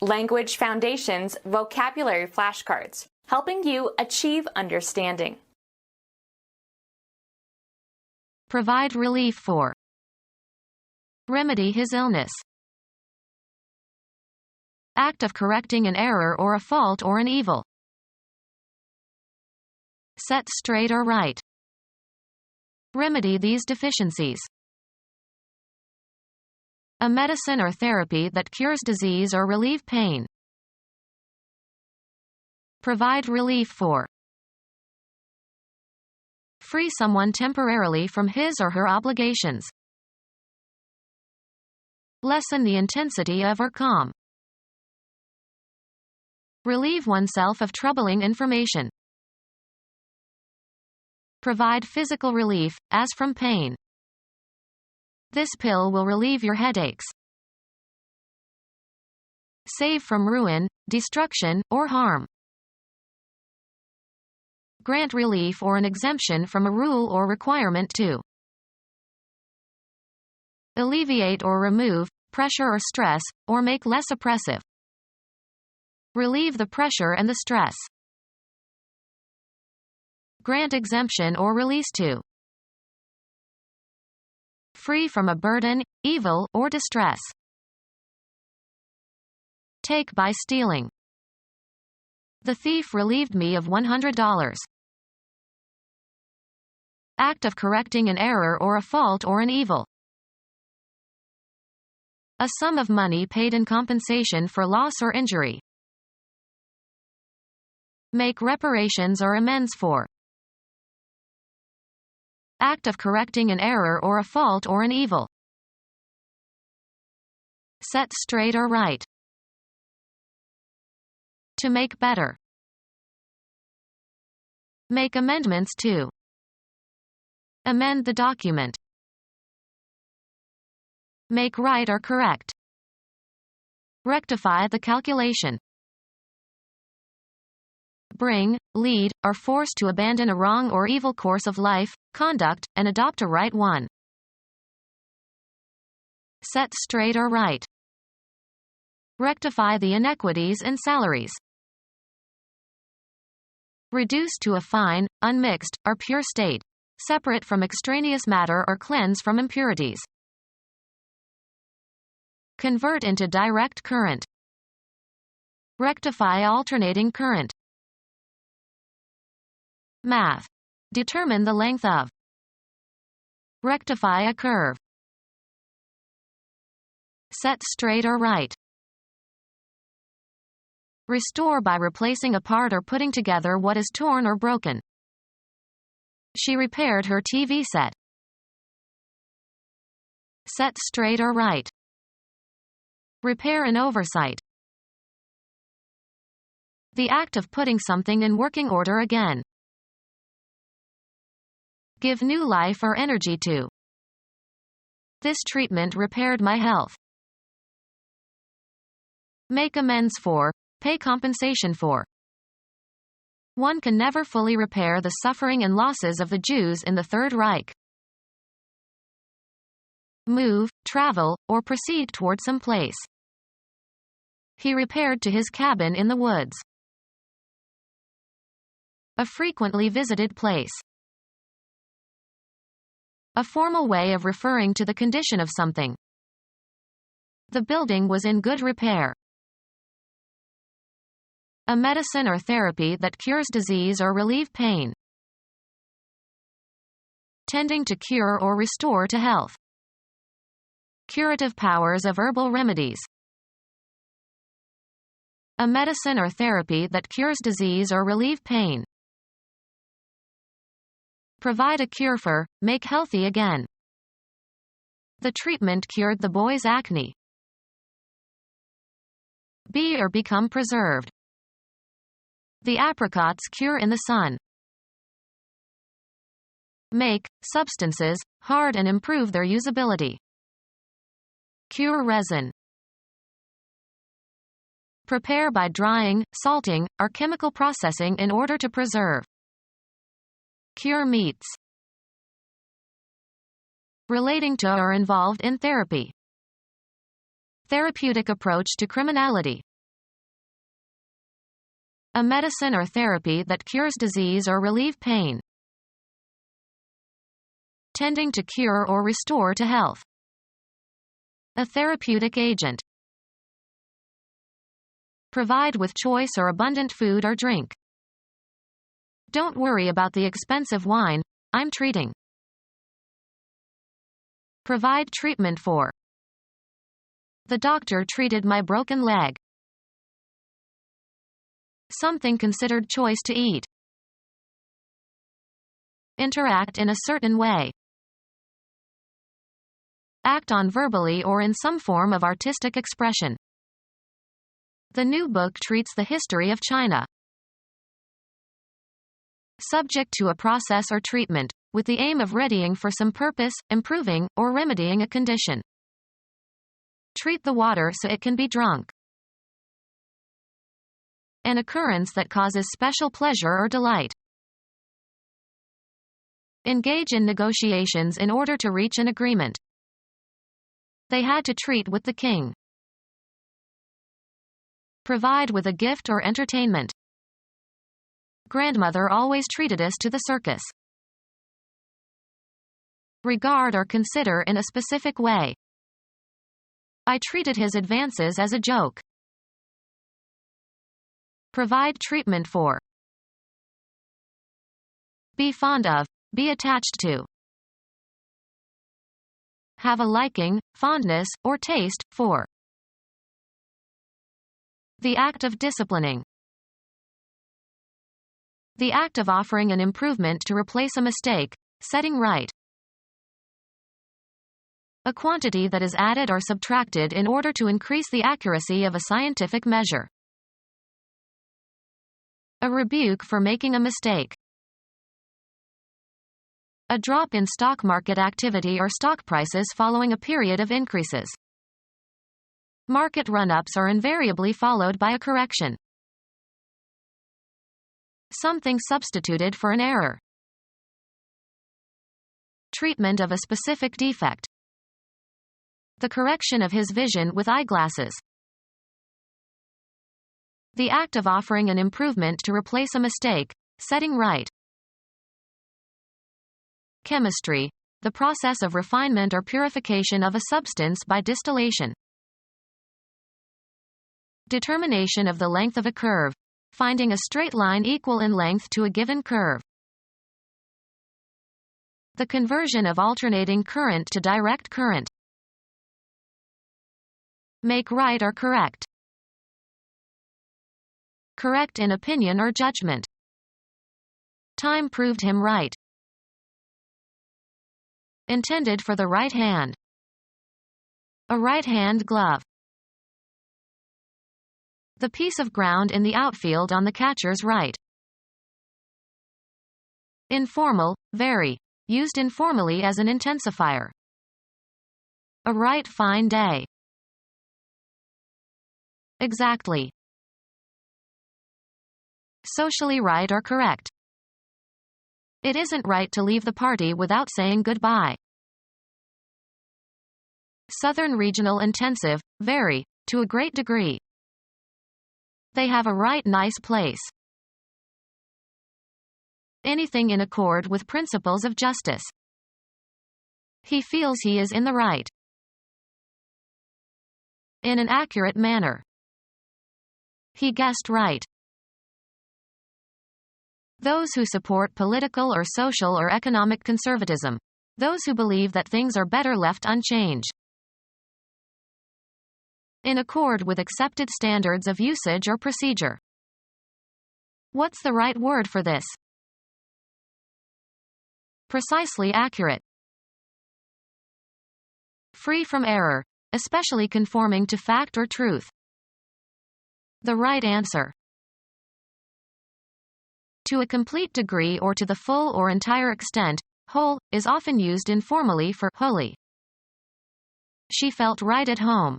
Language Foundations Vocabulary Flashcards, helping you achieve understanding. Provide relief for. Remedy his illness. Act of correcting an error or a fault or an evil. Set straight or right. Remedy these deficiencies. A medicine or therapy that cures disease or relieve pain. Provide relief for. Free someone temporarily from his or her obligations. Lessen the intensity of or calm. Relieve oneself of troubling information. Provide physical relief, as from pain. This pill will relieve your headaches. Save from ruin, destruction, or harm. Grant relief or an exemption from a rule or requirement to. Alleviate or remove pressure or stress, or make less oppressive. Relieve the pressure and the stress. Grant exemption or release to. Free from a burden, evil, or distress. Take by stealing. The thief relieved me of $100. Act of correcting an error or a fault or an evil. A sum of money paid in compensation for loss or injury. Make reparations or amends for. Act of correcting an error or a fault or an evil. Set straight or right. To make better. Make amendments to. Amend the document. Make right or correct. Rectify the calculation. Bring, lead, or force to abandon a wrong or evil course of life, conduct, and adopt a right one. Set straight or right. Rectify the inequities in salaries. Reduce to a fine, unmixed, or pure state, separate from extraneous matter or cleanse from impurities. Convert into direct current. Rectify alternating current. Math. Determine the length of. Rectify a curve. Set straight or right. Restore by replacing a part or putting together what is torn or broken. She repaired her TV set. Set straight or right. Repair an oversight. The act of putting something in working order again. Give new life or energy to. This treatment repaired my health. Make amends for, pay compensation for. One can never fully repair the suffering and losses of the Jews in the Third Reich. Move, travel, or proceed toward some place. He repaired to his cabin in the woods. A frequently visited place. A formal way of referring to the condition of something. The building was in good repair. A medicine or therapy that cures disease or relieve pain. Tending to cure or restore to health. Curative powers of herbal remedies. A medicine or therapy that cures disease or relieve pain. Provide a cure for, make healthy again. The treatment cured the boy's acne. Be or become preserved. The apricots cure in the sun. Make substances hard and improve their usability. Cure resin. Prepare by drying, salting, or chemical processing in order to preserve. Cure meats. Relating to or involved in therapy. Therapeutic approach to criminality. A medicine or therapy that cures disease or relieve pain. Tending to cure or restore to health. A therapeutic agent. Provide with choice or abundant food or drink. Don't worry about the expensive wine, I'm treating. Provide treatment for. The doctor treated my broken leg. Something considered choice to eat. Interact in a certain way. Act on verbally or in some form of artistic expression. The new book treats the history of China. Subject to a process or treatment, with the aim of readying for some purpose, improving, or remedying a condition. Treat the water so it can be drunk. An occurrence that causes special pleasure or delight. Engage in negotiations in order to reach an agreement. They had to treat with the king. Provide with a gift or entertainment. Grandmother always treated us to the circus. Regard or consider in a specific way. I treated his advances as a joke. Provide treatment for. Be fond of, be attached to. Have a liking, fondness, or taste, for. The act of disciplining. The act of offering an improvement to replace a mistake, setting right. A quantity that is added or subtracted in order to increase the accuracy of a scientific measure. A rebuke for making a mistake. A drop in stock market activity or stock prices following a period of increases. Market run-ups are invariably followed by a correction. Something substituted for an error. Treatment of a specific defect. The correction of his vision with eyeglasses. The act of offering an improvement to replace a mistake, setting right. Chemistry, the process of refinement or purification of a substance by distillation. Determination of the length of a curve, finding a straight line equal in length to a given curve. The conversion of alternating current to direct current. Make right or correct. Correct in opinion or judgment. Time proved him right. Intended for the right hand. A right-hand glove. The piece of ground in the outfield on the catcher's right. Informal, very. Used informally as an intensifier. A right fine day. Exactly. Socially right or correct. It isn't right to leave the party without saying goodbye. Southern regional intensive, very, to a great degree. They have a right nice place. Anything in accord with principles of justice. He feels he is in the right. In an accurate manner. He guessed right. Those who support political or social or economic conservatism. Those who believe that things are better left unchanged. In accord with accepted standards of usage or procedure. What's the right word for this? Precisely accurate. Free from error, especially conforming to fact or truth. The right answer. To a complete degree or to the full or entire extent, whole, is often used informally for wholly. She felt right at home.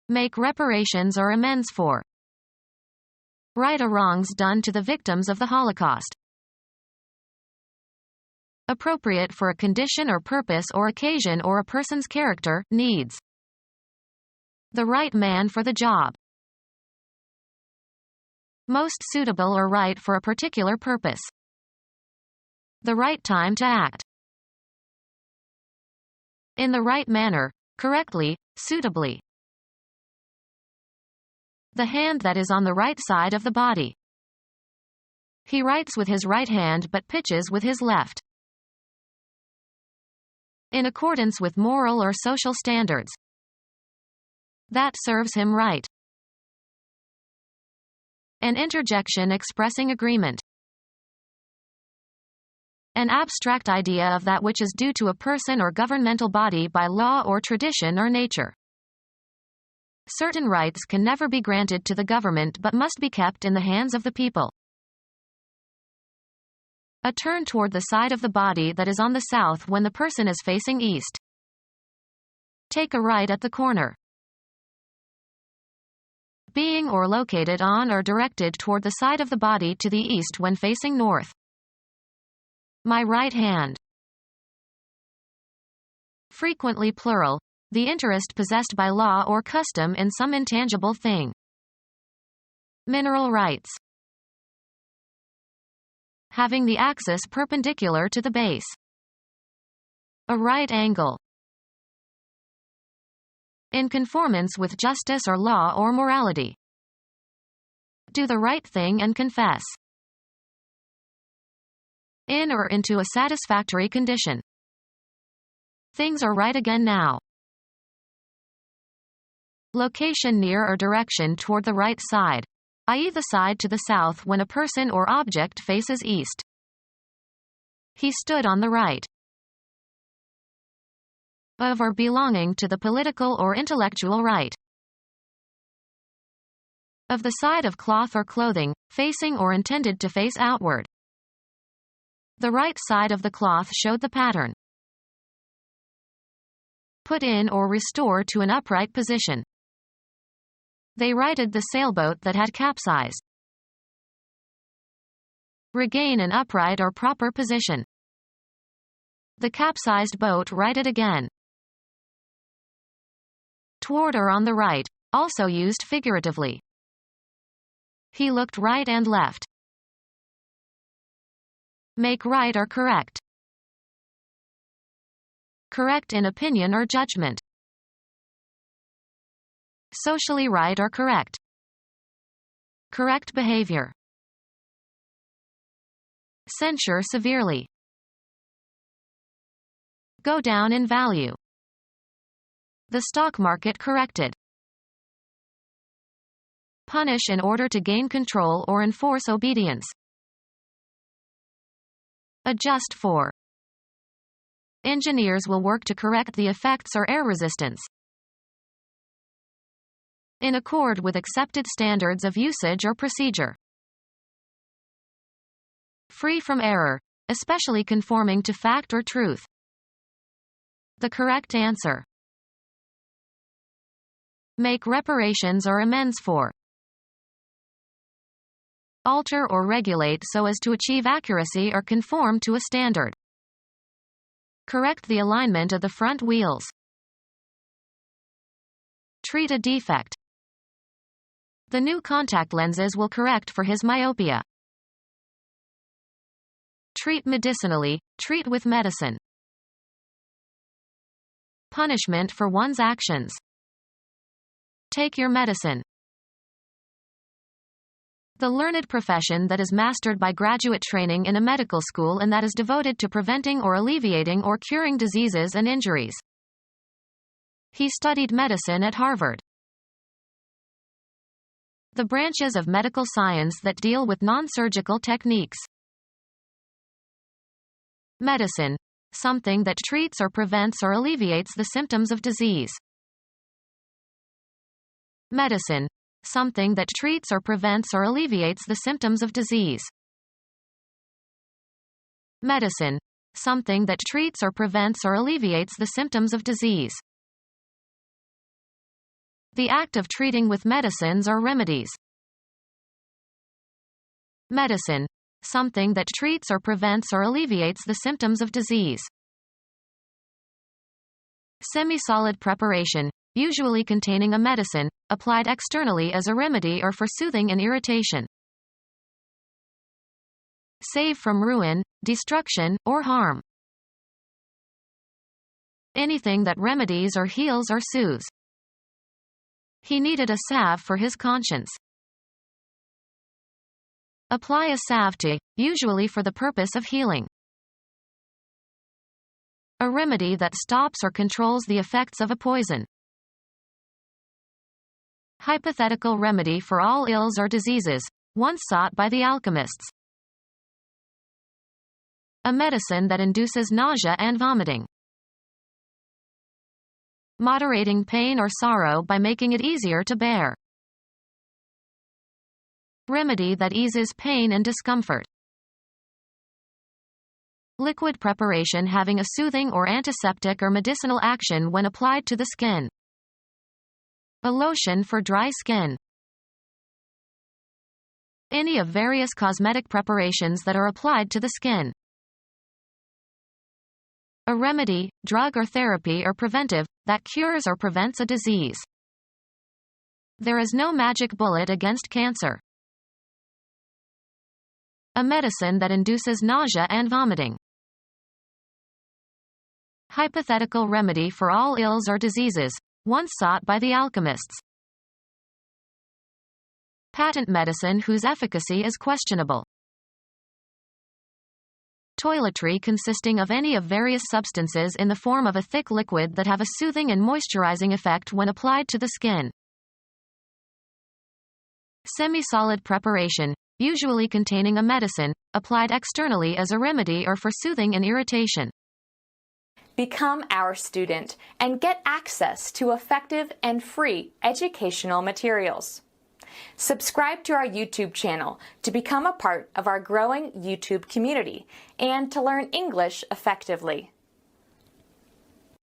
Make reparations or amends for. Right or wrongs done to the victims of the Holocaust. Appropriate for a condition or purpose or occasion or a person's character, needs. The right man for the job. Most suitable or right for a particular purpose. The right time to act. In the right manner, correctly, suitably. The hand that is on the right side of the body. He writes with his right hand but pitches with his left. In accordance with moral or social standards. That serves him right. An interjection expressing agreement. An abstract idea of that which is due to a person or governmental body by law or tradition or nature. Certain rights can never be granted to the government but must be kept in the hands of the people. A turn toward the side of the body that is on the south when the person is facing east. Take a right at the corner. Being or located on or directed toward the side of the body to the east when facing north. My right hand. Frequently plural, the interest possessed by law or custom in some intangible thing. Mineral rights. Having the axis perpendicular to the base. A right angle. In conformance with justice or law or morality. Do the right thing and confess. In or into a satisfactory condition. Things are right again now. Location near or direction toward the right side, i.e. the side to the south when a person or object faces east. He stood on the right. Of or belonging to the political or intellectual right. Of the side of cloth or clothing, facing or intended to face outward. The right side of the cloth showed the pattern. Put in or restore to an upright position. They righted the sailboat that had capsized. Regain an upright or proper position. The capsized boat righted again. Toward or on the right, also used figuratively. He looked right and left. Make right or correct. Correct in opinion or judgment. Socially right or correct. Correct behavior. Censure severely. Go down in value. The stock market corrected. Punish in order to gain control or enforce obedience. Adjust for. Engineers will work to correct the effects or air resistance. In accord with accepted standards of usage or procedure. Free from error, especially conforming to fact or truth. The correct answer. Make reparations or amends for. Alter or regulate so as to achieve accuracy or conform to a standard. Correct the alignment of the front wheels. Treat a defect. The new contact lenses will correct for his myopia. Treat medicinally, treat with medicine. Punishment for one's actions. Take your medicine. The learned profession that is mastered by graduate training in a medical school and that is devoted to preventing or alleviating or curing diseases and injuries. He studied medicine at Harvard. The branches of medical science that deal with non-surgical techniques. Medicine, something that treats or prevents or alleviates the symptoms of disease. Medicine, something that treats or prevents or alleviates the symptoms of disease. Medicine, something that treats or prevents or alleviates the symptoms of disease. The act of treating with medicines or remedies. Medicine, something that treats or prevents or alleviates the symptoms of disease. Semi-solid preparation, usually containing a medicine, applied externally as a remedy or for soothing an irritation. save from ruin, destruction, or harm. Anything that remedies or heals or soothes. He needed a salve for his conscience. Apply a salve to, usually for the purpose of healing. A remedy that stops or controls the effects of a poison. Hypothetical remedy for all ills or diseases, once sought by the alchemists. A medicine that induces nausea and vomiting. Moderating pain or sorrow by making it easier to bear. Remedy that eases pain and discomfort. Liquid preparation having a soothing or antiseptic or medicinal action when applied to the skin. A lotion for dry skin. Any of various cosmetic preparations that are applied to the skin. A remedy, drug or therapy or preventive, that cures or prevents a disease. There is no magic bullet against cancer. A medicine that induces nausea and vomiting. Hypothetical remedy for all ills or diseases, once sought by the alchemists. Patent medicine whose efficacy is questionable. Toiletry consisting of any of various substances in the form of a thick liquid that have a soothing and moisturizing effect when applied to the skin. Semi-solid preparation, usually containing a medicine, applied externally as a remedy or for soothing an irritation. Become our student and get access to effective and free educational materials. Subscribe to our YouTube channel to become a part of our growing YouTube community and to learn English effectively.